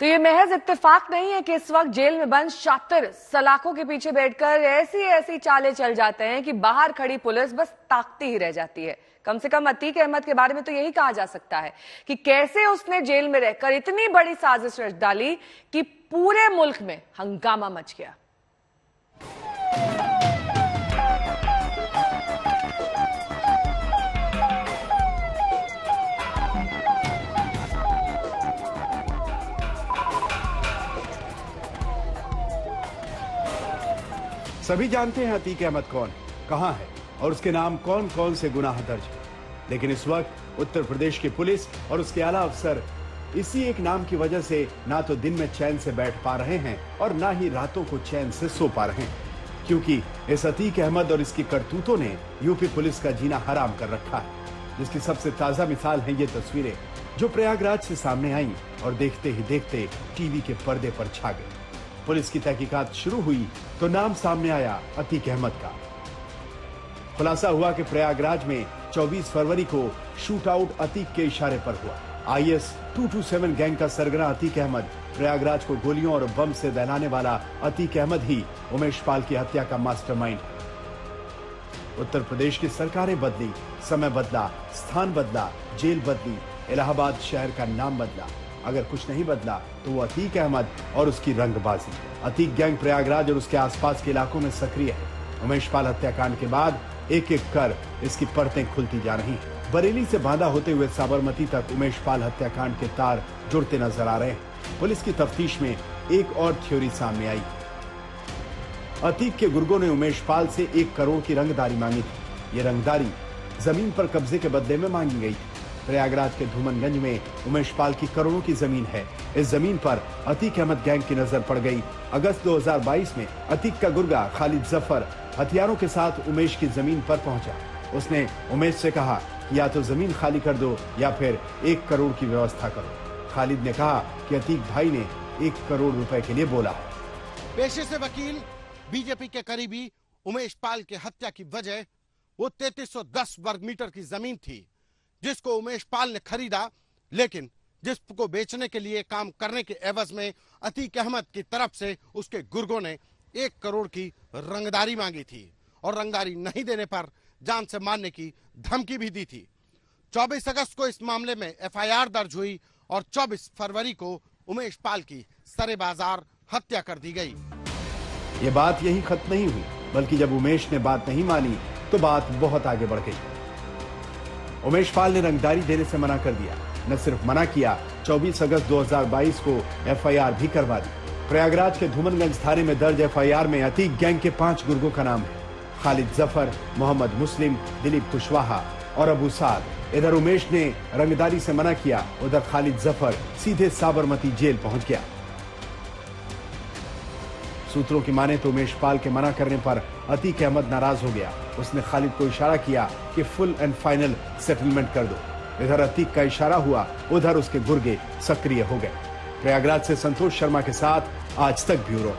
तो ये महज इत्तेफाक नहीं है कि इस वक्त जेल में बंद शातिर सलाखों के पीछे बैठकर ऐसी ऐसी चालें चल जाते हैं कि बाहर खड़ी पुलिस बस ताकती ही रह जाती है। कम से कम अतीक अहमद के बारे में तो यही कहा जा सकता है कि कैसे उसने जेल में रहकर इतनी बड़ी साजिश रच डाली कि पूरे मुल्क में हंगामा मच गया। सभी जानते हैं अतीक अहमद कौन, कहां है और उसके नाम कौन कौन से गुनाह दर्ज है। लेकिन इस वक्त उत्तर प्रदेश की पुलिस और उसके आला अफसर इसी एक नाम की वजह से ना तो दिन में चैन से बैठ पा रहे हैं और ना ही रातों को चैन से सो पा रहे हैं, क्योंकि इस अतीक अहमद और इसकी करतूतों ने यूपी पुलिस का जीना हराम कर रखा है। जिसकी सबसे ताजा मिसाल है ये तस्वीरें जो प्रयागराज से सामने आई और देखते ही देखते टीवी के पर्दे पर छा गई। पुलिस की तहकीकात शुरू हुई तो नाम सामने आया अतीक अहमद का। खुलासा हुआ कि प्रयागराज में 24 फरवरी को शूट आउट अतीक के इशारे पर हुआ। IS 227 गैंग का सरगना अतीक अहमद, प्रयागराज को गोलियों और बम से दहलाने वाला अतीक अहमद ही उमेश पाल की हत्या का मास्टरमाइंड है। उत्तर प्रदेश की सरकारें बदली, समय बदला, स्थान बदला, जेल बदली, इलाहाबाद शहर का नाम बदला, अगर कुछ नहीं बदला तो वो अतीक अहमद और उसकी रंगबाजी। अतीक गैंग प्रयागराज और उसके आसपास के इलाकों में सक्रिय है। उमेश पाल हत्याकांड के बाद एक एक कर इसकी परतें खुलती जा रही हैं। बरेली से बांधा होते हुए साबरमती तक उमेश पाल हत्याकांड के तार जुड़ते नजर आ रहे हैं। पुलिस की तफ्तीश में एक और थ्योरी सामने आई। अतीक के गुर्गों ने उमेश पाल से 1 करोड़ की रंगदारी मांगी थी। ये रंगदारी जमीन पर कब्जे के बदले में मांगी गई थी। प्रयागराज के धूमनगंज में उमेश पाल की करोड़ों की जमीन है। इस जमीन पर अतीक अहमद गैंग की नजर पड़ गई। अगस्त 2022 में अतीक का गुर्गा खालिद जफर हथियारों के साथ उमेश की जमीन पर पहुंचा। उसने उमेश से कहा कि या तो जमीन खाली कर दो या फिर 1 करोड़ की व्यवस्था करो। खालिद ने कहा कि अतीक भाई ने 1 करोड़ रुपए के लिए बोला। पेशे से वकील, बीजेपी के करीबी उमेश पाल की हत्या की वजह वो 3310 वर्ग मीटर की जमीन थी जिसको उमेश पाल ने खरीदा, लेकिन जिसको बेचने के लिए काम करने के एवज में अतीक अहमद की तरफ से उसके गुर्गों ने 1 करोड़ की रंगदारी मांगी थी और रंगदारी नहीं देने पर जान से मारने की धमकी भी दी थी। 24 अगस्त को इस मामले में FIR दर्ज हुई और 24 फरवरी को उमेश पाल की सरे बाजार हत्या कर दी गई। ये बात यही खत्म नहीं हुई, बल्कि जब उमेश ने बात नहीं मानी तो बात बहुत आगे बढ़ गई। उमेश पाल ने रंगदारी देने से मना कर दिया। न सिर्फ मना किया, 24 अगस्त 2022 को FIR भी करवा दी। प्रयागराज के धूमनगंज थाने में दर्ज FIR में अतीक गैंग के 5 गुर्गों का नाम है। खालिद जफर, मोहम्मद मुस्लिम, दिलीप कुशवाहा और अबू साद। इधर उमेश ने रंगदारी से मना किया, उधर खालिद जफर सीधे साबरमती जेल पहुंच गया। सूत्रों की माने तो उमेश पाल के मना करने पर अतीक अहमद नाराज हो गया। उसने खालिद को इशारा किया कि फुल एंड फाइनल सेटलमेंट कर दो। इधर अतीक का इशारा हुआ, उधर उसके गुर्गे सक्रिय हो गए। प्रयागराज से संतोष शर्मा के साथ आज तक ब्यूरो।